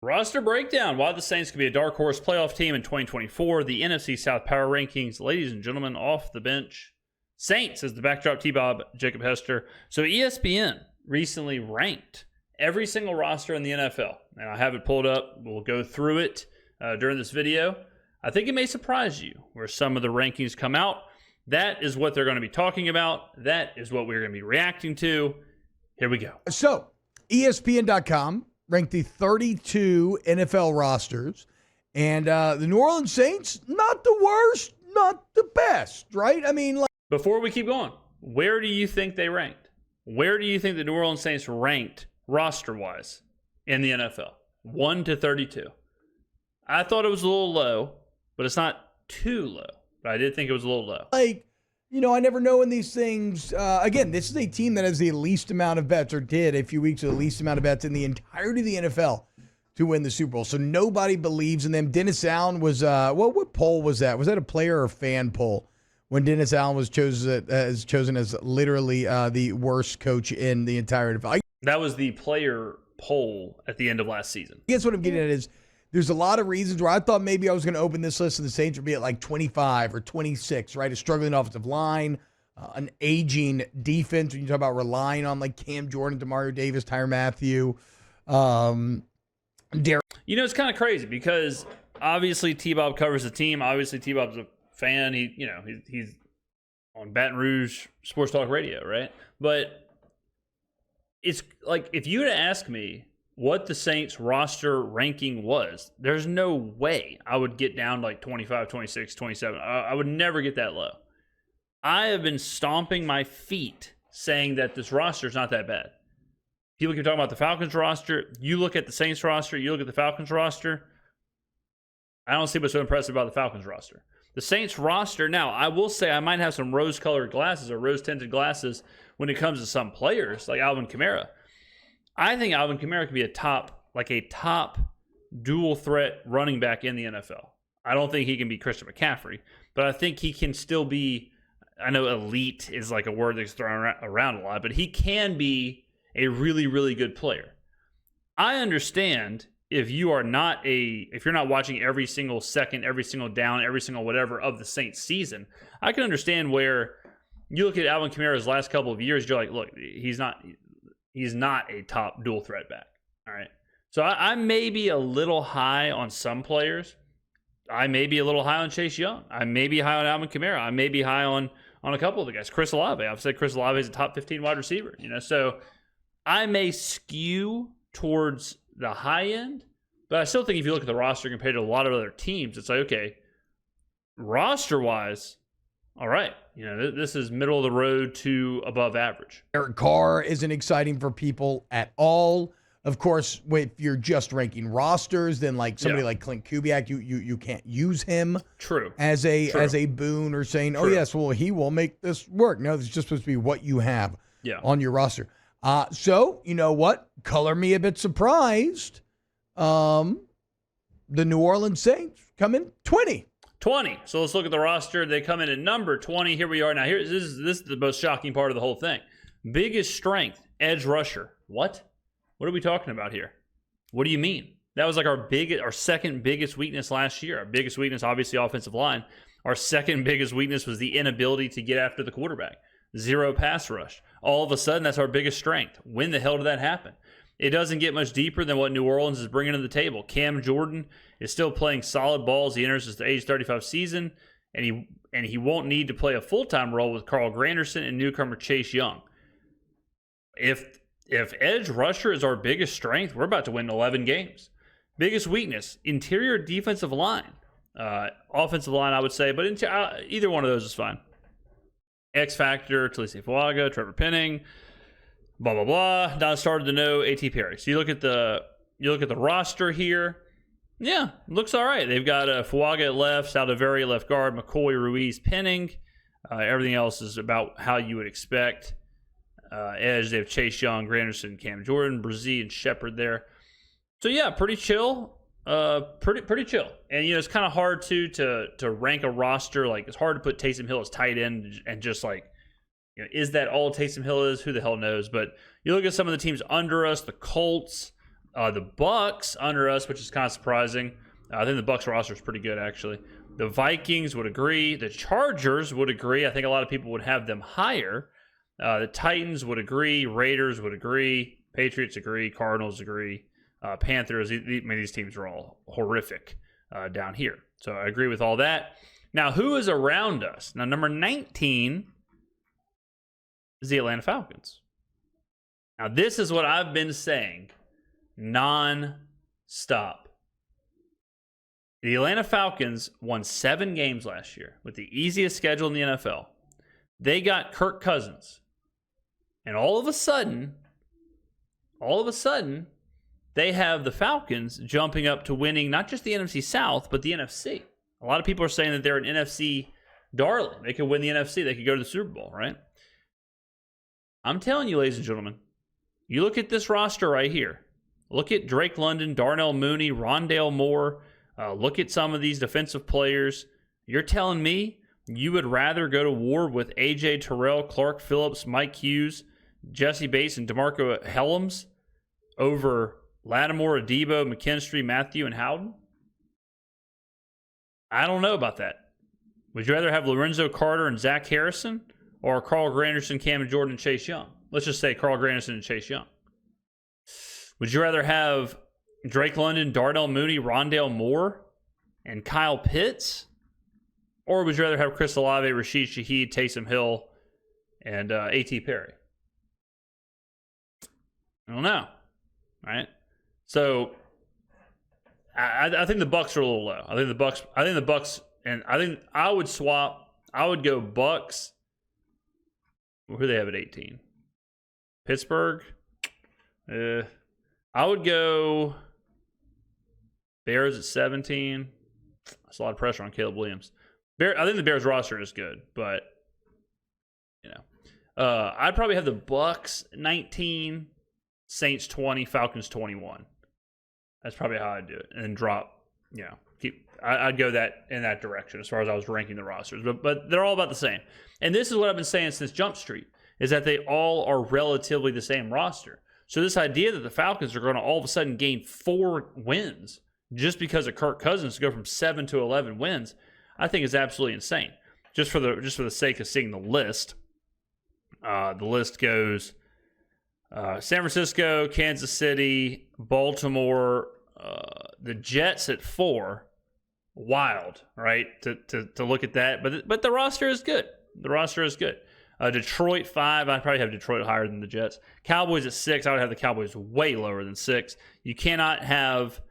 Roster breakdown. Why the Saints could be a dark horse playoff team in 2024. The NFC South power rankings. Ladies and gentlemen, off the bench. Saints is the backdrop. T-Bob, Jacob Hester. So ESPN recently ranked every single roster in the NFL. And I have it pulled up. We'll go through it during this video. I think it may surprise you where some of the rankings come out. That is what they're going to be talking about. That is what we're going to be reacting to. Here we go. So ESPN.com ranked the 32 NFL rosters, and the New Orleans Saints, not the worst, not the best, right? I mean, before we keep going, where do you think they ranked? Where do you think the New Orleans Saints ranked roster-wise in the NFL? 1 to 32. I thought it was a little low, but it's not too low. But I did think it was a little low. I never know in these things. Again, this is a team that has the least amount of bets, or did a few weeks, the least amount of bets in the entirety of the NFL to win the Super Bowl. So nobody believes in them. Dennis Allen was, what poll was that? Was that a player or fan poll when Dennis Allen was chosen as literally the worst coach in the entire NFL? That was the player poll at the end of last season. I guess what I'm getting at is there's a lot of reasons where I thought maybe I was going to open this list and the Saints would be at like 25 or 26, right? A struggling offensive line, an aging defense. When you talk about relying on like Cam Jordan, Demario Davis, Tyrann Mathieu, Derek. It's kind of crazy because obviously T-Bob covers the team. Obviously T-Bob's a fan. He's on Baton Rouge Sports Talk Radio, right? But it's like if you were to ask me what the Saints roster ranking was, there's no way I would get down to like 25, 26, 27. I would never get that low. I have been stomping my feet saying that this roster is not that bad. People keep talking about the Falcons roster. You look at the Saints roster, you look at the Falcons roster. I don't see what's so impressive about the Falcons roster. The Saints roster, now, I will say I might have some rose-colored glasses or rose-tinted glasses when it comes to some players, like Alvin Kamara. I think Alvin Kamara could be a top dual threat running back in the NFL. I don't think he can be Christian McCaffrey, but I think he can still be, I know elite is like a word that's thrown around a lot, but he can be a really, really good player. I understand if you're not watching every single second, every single down, every single whatever of the Saints season, I can understand where you look at Alvin Kamara's last couple of years, you're like, look, he's not a top dual threat back. All right. So I may be a little high on some players. I may be a little high on Chase Young. I may be high on Alvin Kamara. I may be high on a couple of the guys. Chris Olave. I've said Chris Olave is a top 15 wide receiver. So I may skew towards the high end, but I still think if you look at the roster compared to a lot of other teams, it's like, okay, roster-wise, all right, this is middle of the road to above average. Derek Carr isn't exciting for people at all. Of course, if you're just ranking rosters, then like somebody like Clint Kubiak, you can't use him as a boon or saying, oh yes, well he will make this work. No, it's just supposed to be what you have on your roster. So you know what? Color me a bit surprised. The New Orleans Saints come in 20. So let's look at the roster. They come in at number 20. Here we are. Now, this is the most shocking part of the whole thing. Biggest strength, edge rusher. What? What are we talking about here? What do you mean? That was like our second biggest weakness last year. Our biggest weakness, obviously, offensive line. Our second biggest weakness was the inability to get after the quarterback. 0 pass rush. All of a sudden, that's our biggest strength. When the hell did that happen? It doesn't get much deeper than what New Orleans is bringing to the table. Cam Jordan is still playing solid balls. He enters his age 35 season, and he won't need to play a full-time role with Carl Granderson and newcomer Chase Young. If edge rusher is our biggest strength, we're about to win 11 games. Biggest weakness, interior defensive line. Offensive line, I would say, but either one of those is fine. X Factor, Talise Fuaga, Trevor Penning, blah blah blah. Not started to know A.T. Perry. So you look at the roster here. Yeah, looks all right. They've got Fuaga at left, Saldiveri at left guard, McCoy, Ruiz, Penning. Everything else is about how you would expect. Edge, they have Chase Young, Granderson, Cam Jordan, Brzee, and Shepard there. So yeah, pretty chill. Pretty chill. And it's kind of hard to rank a roster. Like it's hard to put Taysom Hill as tight end and just like, is that all Taysom Hill is? Who the hell knows? But you look at some of the teams under us, the Colts, The Bucks under us, which is kind of surprising. I think the Bucks roster is pretty good, actually. The Vikings would agree. The Chargers would agree. I think a lot of people would have them higher. The Titans would agree. Raiders would agree. Patriots agree. Cardinals agree. Panthers. These teams are all horrific down here. So I agree with all that. Now, who is around us? Now, number 19 is the Atlanta Falcons. Now, this is what I've been saying non-stop. The Atlanta Falcons won 7 games last year with the easiest schedule in the NFL. They got Kirk Cousins. And all of a sudden, they have the Falcons jumping up to winning not just the NFC South, but the NFC. A lot of people are saying that they're an NFC darling. They could win the NFC. They could go to the Super Bowl, right? I'm telling you, ladies and gentlemen, you look at this roster right here. Look at Drake London, Darnell Mooney, Rondale Moore. Look at some of these defensive players. You're telling me you would rather go to war with A.J. Terrell, Clark Phillips, Mike Hughes, Jesse Bates, and DeMarco Hellams over Lattimore, Adebo, McKinstry, Matthew, and Howden? I don't know about that. Would you rather have Lorenzo Carter and Zach Harrison or Carl Granderson, Cam Jordan, and Chase Young? Let's just say Carl Granderson and Chase Young. Would you rather have Drake London, Darnell Mooney, Rondale Moore, and Kyle Pitts? Or would you rather have Chris Olave, Rashid Shaheed, Taysom Hill, and A.T. Perry? I don't know. Right? So I think the Bucks are a little low. I think the Bucks, and I think I would swap. I would go Bucks. Who do they have at 18? Pittsburgh. I would go Bears at 17. That's a lot of pressure on Caleb Williams. I think the Bears roster is good, but I'd probably have the Bucks 19, Saints 20, Falcons 21. That's probably how I'd do it, and then drop. I'd go in that direction as far as I was ranking the rosters, but they're all about the same. And this is what I've been saying since Jump Street, is that they all are relatively the same roster. So this idea that the Falcons are going to all of a sudden gain 4 wins just because of Kirk Cousins to go from 7 to 11 wins, I think is absolutely insane. Just for the sake of seeing the list, the list goes San Francisco, Kansas City, Baltimore, the Jets at 4. Wild, right? To look at that, but the roster is good. The roster is good. Detroit 5. I'd probably have Detroit higher than the Jets. Cowboys at 6. I would have the Cowboys way lower than 6. You cannot have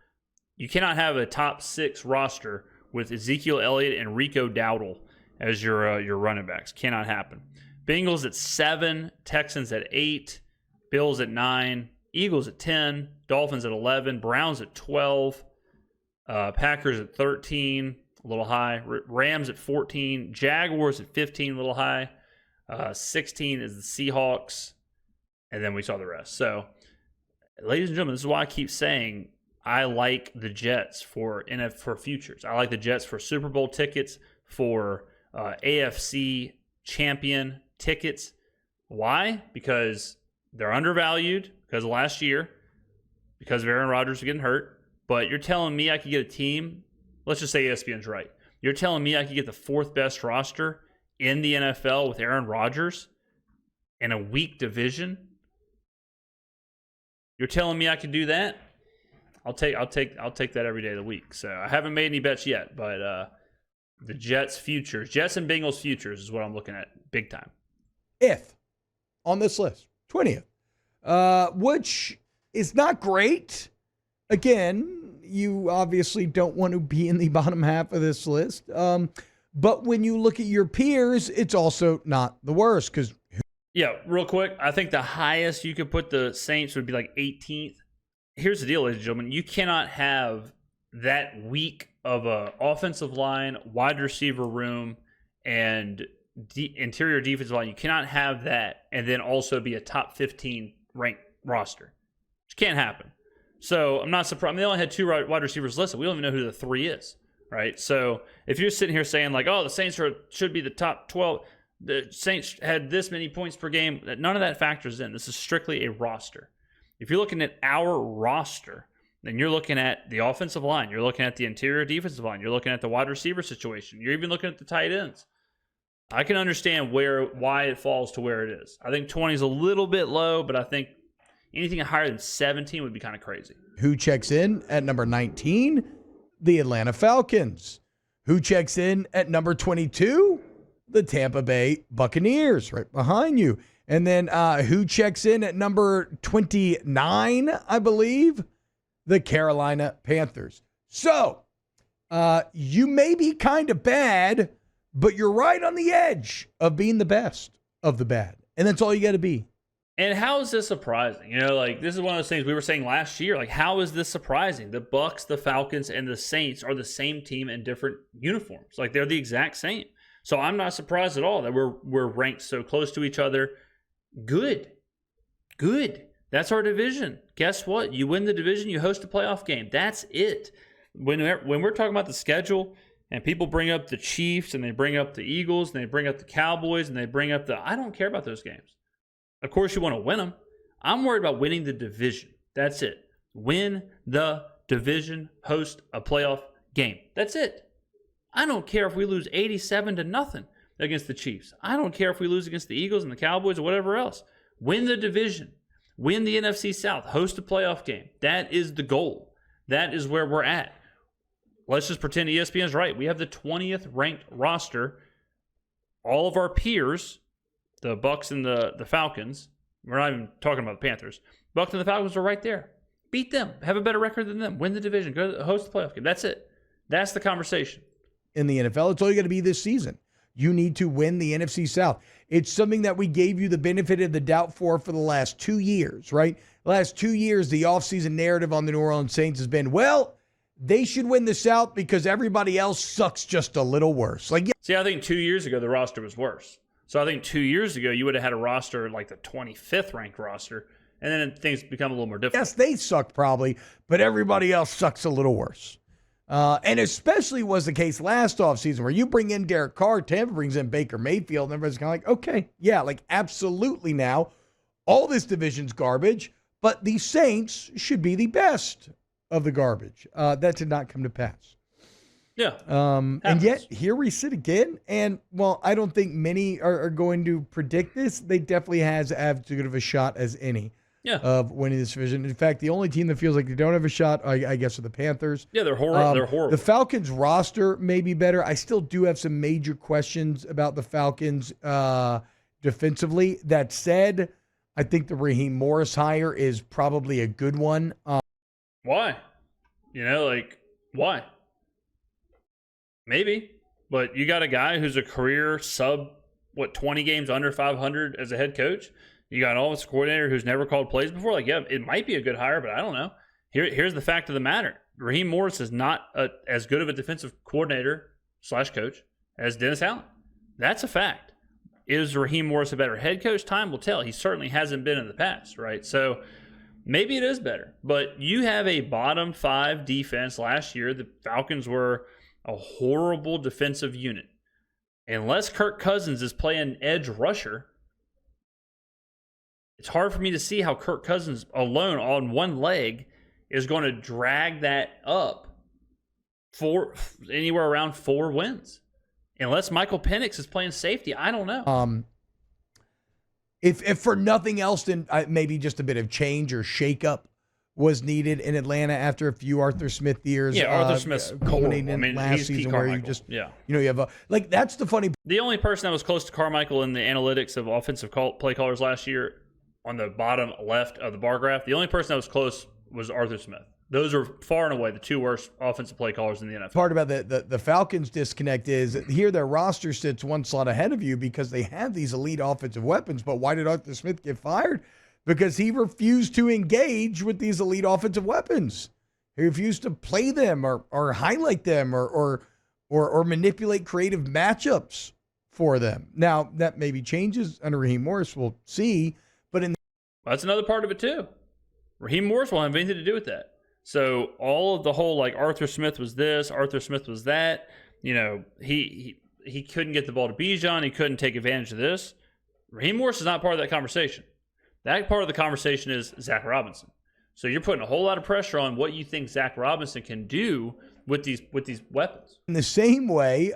a top 6 roster with Ezekiel Elliott and Rico Dowdle as your running backs. Cannot happen. Bengals at 7. Texans at 8. Bills at 9. Eagles at 10. Dolphins at 11. Browns at 12. Packers at 13. A little high. Rams at 14. Jaguars at 15. A little high. 16 is the Seahawks, and then we saw the rest. So, ladies and gentlemen, this is why I keep saying I like the Jets for futures. I like the Jets for Super Bowl tickets, for AFC champion tickets. Why? Because they're undervalued because of last year, because of Aaron Rodgers getting hurt. But you're telling me I could get a team, let's just say ESPN's right. You're telling me I could get the 4th best roster in the NFL with Aaron Rodgers in a weak division? You're telling me I could do that? I'll take that every day of the week. So I haven't made any bets yet, but the Jets futures, Jets and Bengals futures is what I'm looking at big time. 5th on this list, 20th, which is not great. Again, you obviously don't want to be in the bottom half of this list. But when you look at your peers, it's also not the worst. Yeah, real quick, I think the highest you could put the Saints would be like 18th. Here's the deal, ladies and gentlemen. You cannot have that weak of a offensive line, wide receiver room, and interior defensive line. You cannot have that and then also be a top 15 ranked roster. It can't happen. So I'm not surprised. I mean, they only had 2 wide receivers listed. We don't even know who the 3 is. Right, so if you're sitting here saying like, "Oh, the Saints should be the top 12," the Saints had this many points per game. None of that factors in. This is strictly a roster. If you're looking at our roster, then you're looking at the offensive line. You're looking at the interior defensive line. You're looking at the wide receiver situation. You're even looking at the tight ends. I can understand why it falls to where it is. I think 20 is a little bit low, but I think anything higher than 17 would be kind of crazy. Who checks in at number 19? The Atlanta Falcons. Who checks in at number 22? The Tampa Bay Buccaneers, right behind you. And then who checks in at number 29, I believe? The Carolina Panthers. So, you may be kind of bad, but you're right on the edge of being the best of the bad. And that's all you got to be. And how is this surprising? You know, like, this is one of those things we were saying last year. Like, how is this surprising? The Bucs, the Falcons, and the Saints are the same team in different uniforms. Like, they're the exact same. So I'm not surprised at all that we're ranked so close to each other. Good. That's our division. Guess what? You win the division, you host a playoff game. That's it. When we're talking about the schedule, and people bring up the Chiefs, and they bring up the Eagles, and they bring up the Cowboys, and they bring up I don't care about those games. Of course, you want to win them. I'm worried about winning the division. That's it. Win the division, host a playoff game. That's it. I don't care if we lose 87-0 against the Chiefs. I don't care if we lose against the Eagles and the Cowboys or whatever else. Win the division. Win the NFC South. Host a playoff game. That is the goal. That is where we're at. Let's just pretend ESPN is right. We have the 20th ranked roster. All of our peers, the Bucs and the Falcons, we're not even talking about the Panthers. Bucs and the Falcons are right there. Beat them. Have a better record than them. Win the division. Go host the playoff game. That's it. That's the conversation. In the NFL, it's all you got to be this season. You need to win the NFC South. It's something that we gave you the benefit of the doubt for the last 2 years, right? The last 2 years, the offseason narrative on the New Orleans Saints has been, well, they should win the South because everybody else sucks just a little worse. Like, yeah. See, I think 2 years ago, the roster was worse. So I think 2 years ago, you would have had a roster like the 25th ranked roster, and then things become a little more difficult. Yes, they suck probably, but everybody else sucks a little worse. And especially was the case last offseason where you bring in Derek Carr, Tampa brings in Baker Mayfield, and everybody's kind of like, okay, yeah, like absolutely now. All this division's garbage, but the Saints should be the best of the garbage. That did not come to pass. Yeah. And yet, here we sit again, and, well, I don't think many are going to predict this. They definitely have as good of a shot as any. Yeah. Of winning this division. In fact, the only team that feels like they don't have a shot, I guess, are the Panthers. Yeah, they're horrible. They're horrible. The Falcons roster may be better. I still do have some major questions about the Falcons defensively. That said, I think the Raheem Morris hire is probably a good one. Why? Why? Maybe. But you got a guy who's a career 20 games under 500 as a head coach. You got an offensive coordinator who's never called plays before. Like, yeah, it might be a good hire, but I don't know. Here's the fact of the matter. Raheem Morris is not as good of a defensive coordinator / coach as Dennis Allen. That's a fact. Is Raheem Morris a better head coach? Time will tell. He certainly hasn't been in the past, right? So maybe it is better. But you have a bottom 5 defense last year. The Falcons were a horrible defensive unit. Unless Kirk Cousins is playing edge rusher, it's hard for me to see how Kirk Cousins alone on one leg is going to drag that up for anywhere around 4 wins. Unless Michael Penix is playing safety, I don't know. If for nothing else, then maybe just a bit of change or shakeup was needed in Atlanta after a few Arthur Smith years. Yeah, Arthur Smith's culminating in last season where you just, you have that's the funny. The only person that was close to Carmichael in the analytics of offensive play callers last year, on the bottom left of the bar graph, the only person that was close was Arthur Smith. Those are far and away the 2 worst offensive play callers in the NFL. Part about the Falcons' disconnect is here their roster sits 1 slot ahead of you because they have these elite offensive weapons. But why did Arthur Smith get fired? Because he refused to engage with these elite offensive weapons. He refused to play them or highlight them or manipulate creative matchups for them. Now, that maybe changes under Raheem Morris. We'll see. But that's another part of it, too. Raheem Morris won't have anything to do with that. So all of the whole, like, Arthur Smith was this, Arthur Smith was that, he couldn't get the ball to Bijan. He couldn't take advantage of this. Raheem Morris is not part of that conversation. That part of the conversation is Zach Robinson. So you're putting a whole lot of pressure on what you think Zach Robinson can do with these weapons. In the same way,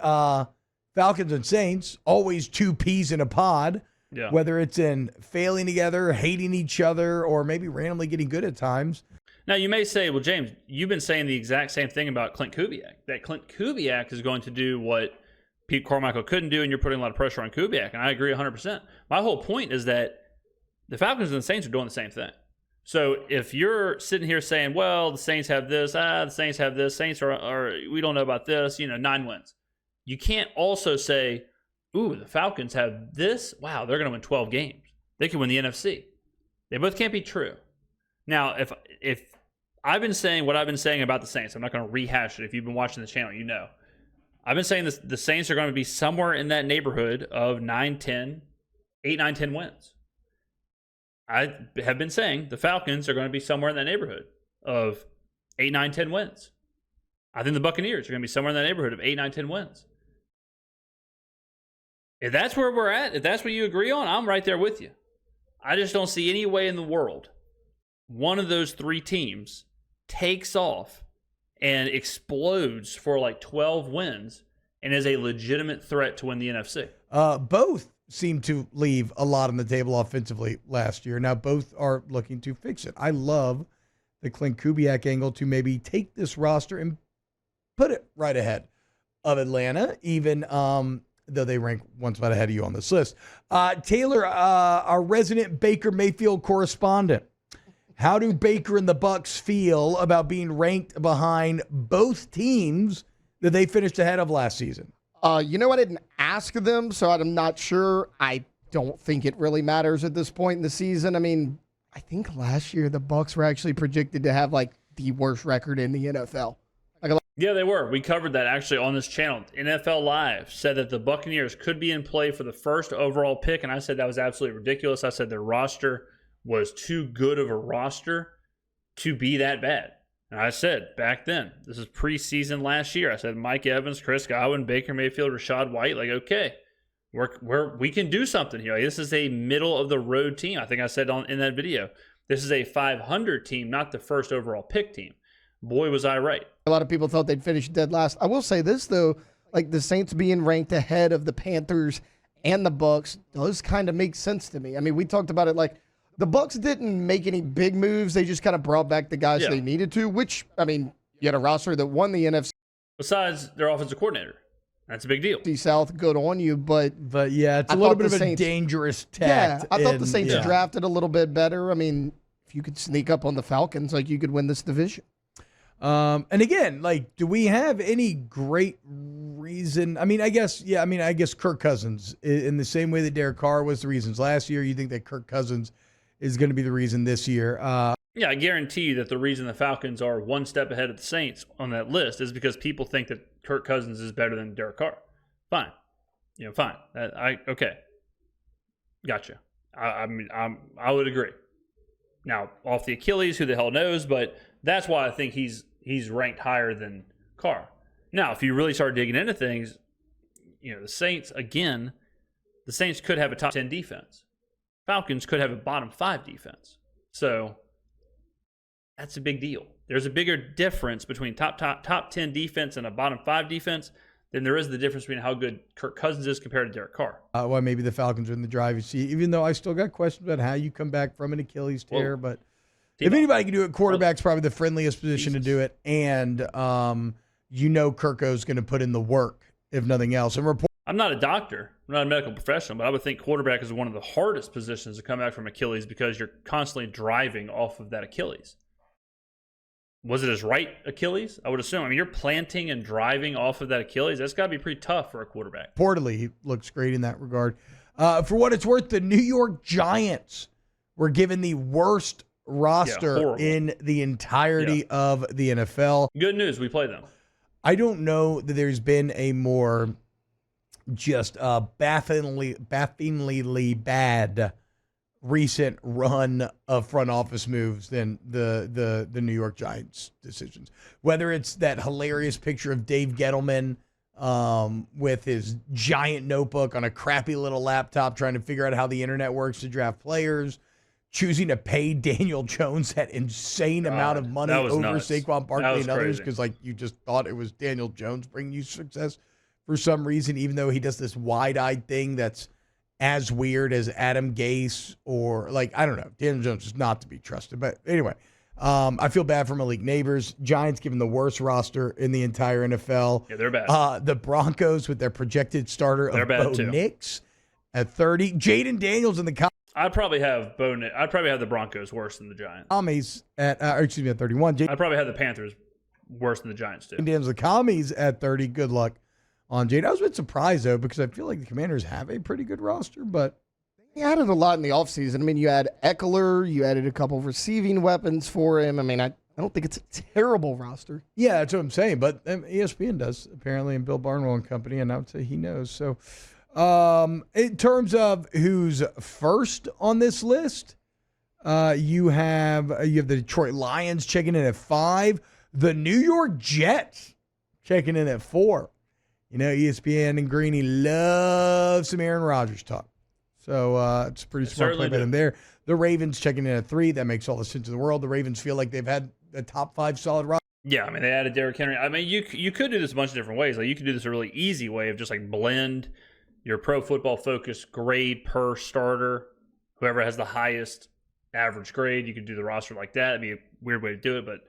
Falcons and Saints, always two peas in a pod, whether it's in failing together, hating each other, or maybe randomly getting good at times. Now, you may say, well, James, you've been saying the exact same thing about Clint Kubiak, that Clint Kubiak is going to do what Pete Carmichael couldn't do, and you're putting a lot of pressure on Kubiak, and I agree 100%. My whole point is that the Falcons and the Saints are doing the same thing. So if you're sitting here saying, well, the Saints have this, the Saints have this, Saints are we don't know about this, 9 wins. You can't also say, ooh, the Falcons have this. Wow, they're going to win 12 games. They could win the NFC. They both can't be true. Now, if I've been saying what I've been saying about the Saints, I'm not going to rehash it. If you've been watching the channel, you know. I've been saying this, the Saints are going to be somewhere in that neighborhood of 8, 9, 10 wins. I have been saying the Falcons are going to be somewhere in that neighborhood of 8, 9, 10 wins. I think the Buccaneers are going to be somewhere in that neighborhood of 8, 9, 10 wins. If that's where we're at, if that's what you agree on, I'm right there with you. I just don't see any way in the world one of those 3 teams takes off and explodes for like 12 wins and is a legitimate threat to win the NFC. Both seem to leave a lot on the table offensively last year. Now both are looking to fix it. I love the Clint Kubiak angle to maybe take this roster and put it right ahead of Atlanta, even though they rank one spot ahead of you on this list. Taylor, our resident Baker Mayfield correspondent, how do Baker and the Bucs feel about being ranked behind both teams that they finished ahead of last season? I didn't ask them, so I'm not sure. I don't think it really matters at this point in the season. I mean, I think last year the Bucs were actually projected to have like the worst record in the NFL. Yeah, they were. We covered that actually on this channel. NFL Live said that the Buccaneers could be in play for the first overall pick, and I said that was absolutely ridiculous. I said their roster was too good of a roster to be that bad. And I said back then, this is preseason last year, I said Mike Evans, Chris Godwin, Baker Mayfield, Rashad White, like, okay, we can do something here. Like, this is a middle-of-the-road team. I think I said in that video, this is a 500 team, not the first overall pick team. Boy, was I right. A lot of people thought they'd finish dead last. I will say this, though, like the Saints being ranked ahead of the Panthers and the Bucs does kind of make sense to me. I mean, we talked about it like the Bucs didn't make any big moves. They just kind of brought back the guys they needed to, which, I mean, you had a roster that won the NFC. Besides their offensive coordinator. That's a big deal. NFC South, good on you, but yeah, it's a little bit of a dangerous tact. Yeah, I thought the Saints drafted a little bit better. I mean, if you could sneak up on the Falcons, like you could win this division. And again, like, do we have any great reason? I guess Kirk Cousins, in the same way that Derek Carr was the reasons last year, you think that Kirk Cousins is going to be the reason this year. Yeah, I guarantee you that the reason the Falcons are one step ahead of the Saints on that list is because people think that Kirk Cousins is better than Derek Carr. Fine. Fine. Okay. Gotcha. I would agree. Now, off the Achilles, who the hell knows, but that's why I think he's ranked higher than Carr. Now, if you really start digging into things, the Saints could have a top 10 defense. Falcons could have a bottom 5 defense. So that's a big deal. There's a bigger difference between top 10 defense and a bottom 5 defense than there is the difference between how good Kirk Cousins is compared to Derek Carr. Well, maybe the Falcons are in the driver's seat, even though I still got questions about how you come back from an Achilles tear. But if anybody can do it, quarterback's probably the friendliest position to do it. And Kirko's going to put in the work, if nothing else. And I'm not a doctor. I'm not a medical professional, but I would think quarterback is one of the hardest positions to come back from Achilles because you're constantly driving off of that Achilles. Was it his right Achilles? I would assume. I mean, you're planting and driving off of that Achilles. That's got to be pretty tough for a quarterback. Reportedly, he looks great in that regard. For what it's worth, the New York Giants were given the worst roster in the entirety of the NFL. Good news, we play them. I don't know that there's been a more just bafflingly bad recent run of front office moves than the New York Giants decisions. Whether it's that hilarious picture of Dave Gettleman with his giant notebook on a crappy little laptop trying to figure out how the internet works to draft players, choosing to pay Daniel Jones that insane amount of money over nuts. Saquon Barkley and others because, like, you just thought it was Daniel Jones bringing you success for some reason, even though he does this wide-eyed thing that's as weird as Adam Gase or, like, I don't know. Daniel Jones is not to be trusted. But anyway, I feel bad for Malik Neighbors. Giants given the worst roster in the entire NFL. Yeah, they're bad. The Broncos with their projected starter of Bo Nix at 30. Jaden Daniels in the I'd probably have the Broncos worse than the Giants. Commies at 31. I'd probably have the Panthers worse than the Giants too. Daniels, the Commies at 30. Good luck on Jaden. I was a bit surprised though because I feel like the Commanders have a pretty good roster, but they added a lot in the offseason. I mean, you had Eckler, you added a couple of receiving weapons for him. I mean, I don't think it's a terrible roster. Yeah, that's what I'm saying. But ESPN does apparently, and Bill Barnwell and company, and I would say he knows. So. In terms of who's first on this list, you have the Detroit Lions checking in at 5, the New York Jets checking in at 4. You know, ESPN and Greeny love some Aaron Rodgers talk, so it's a pretty smart play by them there. The Ravens checking in at 3. That makes all the sense in the world. The Ravens feel like they've had a top 5 solid roster. Yeah, I mean they added Derrick Henry. I mean you could do this a bunch of different ways. Like you could do this a really easy way of just like blend your Pro Football Focus grade per starter. Whoever has the highest average grade, you could do the roster like that. It'd be a weird way to do it, but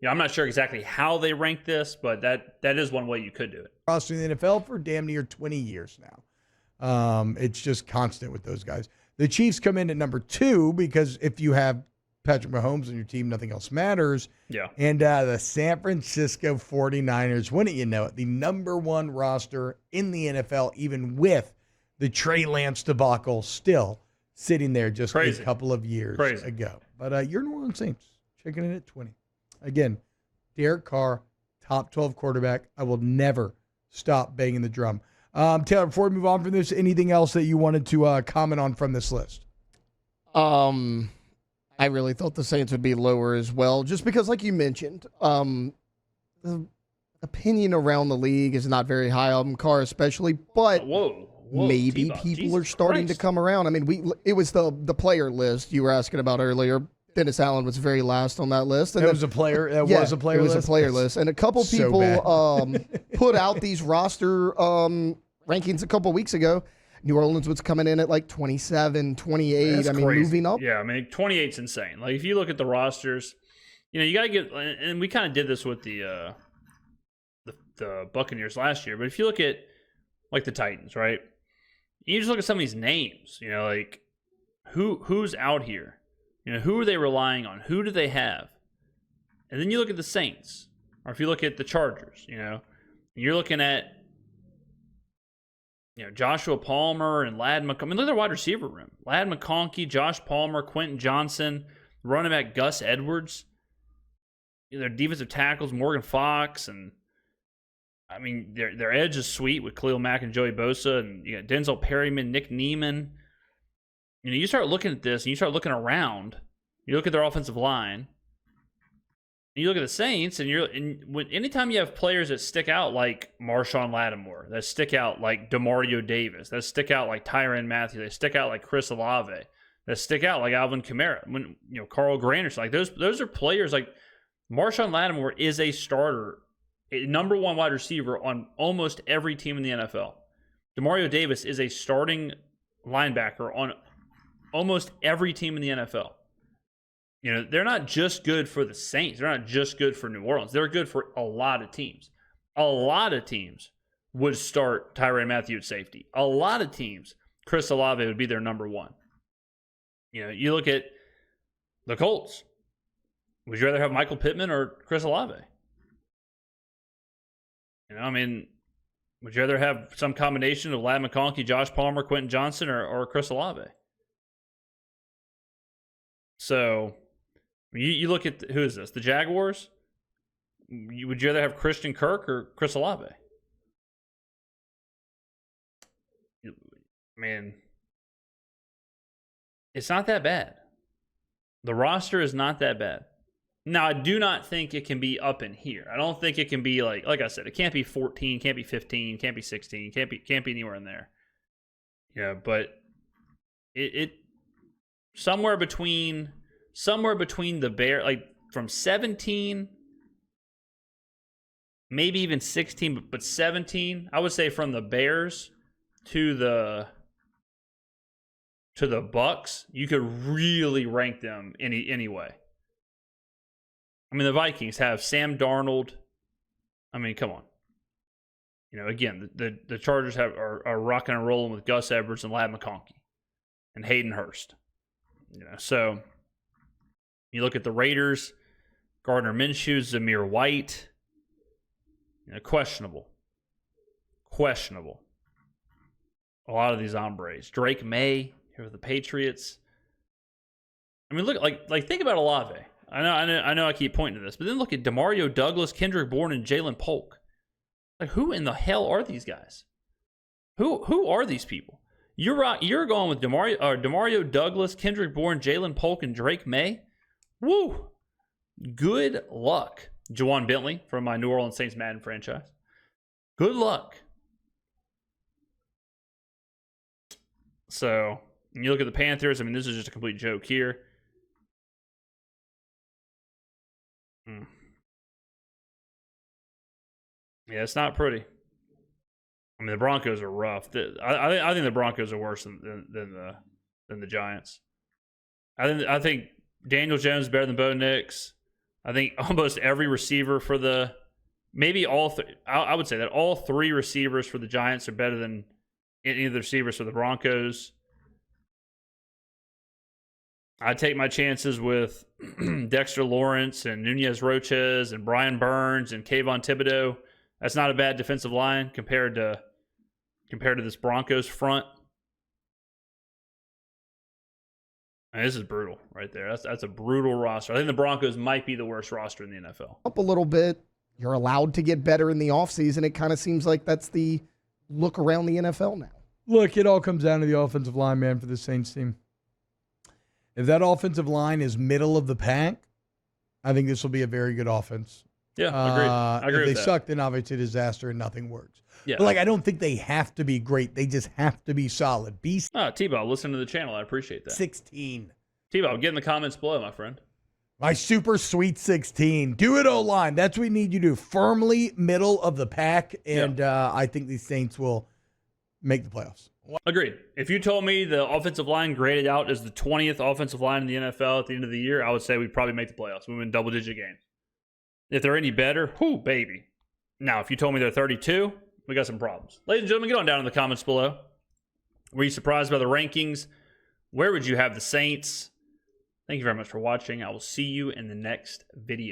I'm not sure exactly how they rank this, but that is one way you could do it. Roster in the NFL for damn near 20 years now. It's just constant with those guys. The Chiefs come in at number 2 because if you have Patrick Mahomes on your team, nothing else matters. Yeah. And the San Francisco 49ers, wouldn't you know it, the number 1 roster in the NFL, even with the Trey Lance debacle still sitting there just a couple of years ago. But your New Orleans Saints checking in at 20. Again, Derek Carr, top 12 quarterback. I will never stop banging the drum. Taylor, before we move on from this, anything else that you wanted to comment on from this list? I really thought the Saints would be lower as well, just because, like you mentioned, the opinion around the league is not very high on Carr especially, but maybe people are starting to come around. I mean, it was the player list you were asking about earlier. Dennis Allen was very last on that list. And it was a player list. And a couple people put out these roster rankings a couple weeks ago. New Orleans was coming in at like 27, 28. That's crazy. Moving up. Yeah, I mean, 28's insane. Like, if you look at the rosters, you got to get, and we kind of did this with the Buccaneers last year, but if you look at, like, the Titans, right? You just look at some of these names, like, who's out here? Who are they relying on? Who do they have? And then you look at the Saints, or if you look at the Chargers, you're looking at, Joshua Palmer and Ladd McConkey. I mean, look at their wide receiver room. Ladd McConkey, Josh Palmer, Quentin Johnson, running back Gus Edwards. Their defensive tackles, Morgan Fox, and I mean, their edge is sweet with Khalil Mack and Joey Bosa, and you got Denzel Perryman, Nick Neiman. You start looking at this, and you start looking around. You look at their offensive line. You look at the Saints, and anytime you have players that stick out like Marshawn Lattimore, that stick out like Demario Davis, that stick out like Tyrann Mathieu, that stick out like Chris Olave, that stick out like Alvin Kamara, Carl Granderson, like those are players like Marshawn Lattimore is a starter, a number 1 wide receiver on almost every team in the NFL. Demario Davis is a starting linebacker on almost every team in the NFL. They're not just good for the Saints. They're not just good for New Orleans. They're good for a lot of teams. A lot of teams would start Tyrann Mathieu at safety. A lot of teams, Chris Olave would be their number 1. You look at the Colts. Would you rather have Michael Pittman or Chris Olave? Would you rather have some combination of Ladd McConkey, Josh Palmer, Quentin Johnson, or Chris Olave? So, you look at, who is this? The Jaguars? Would you rather have Christian Kirk or Chris Olave? It's not that bad. The roster is not that bad. Now, I do not think it can be up in here. I don't think it can be like I said, it can't be 14, can't be 15, can't be 16, can't be anywhere in there. But it somewhere between the Bears, like from 17, maybe even 16, but 17. I would say from the Bears to the Bucks, you could really rank them any way. I mean, the Vikings have Sam Darnold. I mean, come on. You know, again, the Chargers are rocking and rolling with Gus Edwards and Ladd McConkey and Hayden Hurst. You know, so you look at the Raiders, Gardner Minshew, Zamir White. You know, questionable. A lot of these hombres. Drake May here with the Patriots. I mean, look, like think about Olave. I know I keep pointing to this, but then look at DeMario Douglas, Kendrick Bourne, and Jalen Polk. Like, who in the hell are these guys? Who are these people? You're going with DeMario Douglas, Kendrick Bourne, Jalen Polk, and Drake May? Woo! Good luck. Juwan Bentley from my New Orleans Saints Madden franchise. Good luck. So, you look at the Panthers. I mean, this is just a complete joke here. Yeah, it's not pretty. I mean, the Broncos are rough. I think the Broncos are worse than the Giants. I think Daniel Jones is better than Bo Nix. I think almost every receiver for I would say that all three receivers for the Giants are better than any of the receivers for the Broncos. I take my chances with Dexter Lawrence and Nunez Roches and Brian Burns and Kayvon Thibodeau. That's not a bad defensive line compared to this Broncos front. And this is brutal right there. That's a brutal roster. I think the Broncos might be the worst roster in the NFL. Up a little bit. You're allowed to get better in the offseason. It kind of seems like that's the look around the NFL now. Look, it all comes down to the offensive line, man, for the Saints team. If that offensive line is middle of the pack, I think this will be a very good offense. Yeah, agreed. I agree with that. If they suck, then obviously disaster and nothing works. Yeah. But I don't think they have to be great. They just have to be solid. T-Bob, listen to the channel. I appreciate that. 16. T-Bob, get in the comments below, my friend. My super sweet 16. Do it O-line. That's what we need you to do. Firmly middle of the pack, and I think these Saints will make the playoffs. Agreed. If you told me the offensive line graded out as the 20th offensive line in the NFL at the end of the year, I would say we'd probably make the playoffs. We win double-digit games. If they're any better, whoo, baby. Now, if you told me they're 32, we got some problems. Ladies and gentlemen, get on down in the comments below. Were you surprised by the rankings? Where would you have the Saints? Thank you very much for watching. I will see you in the next video.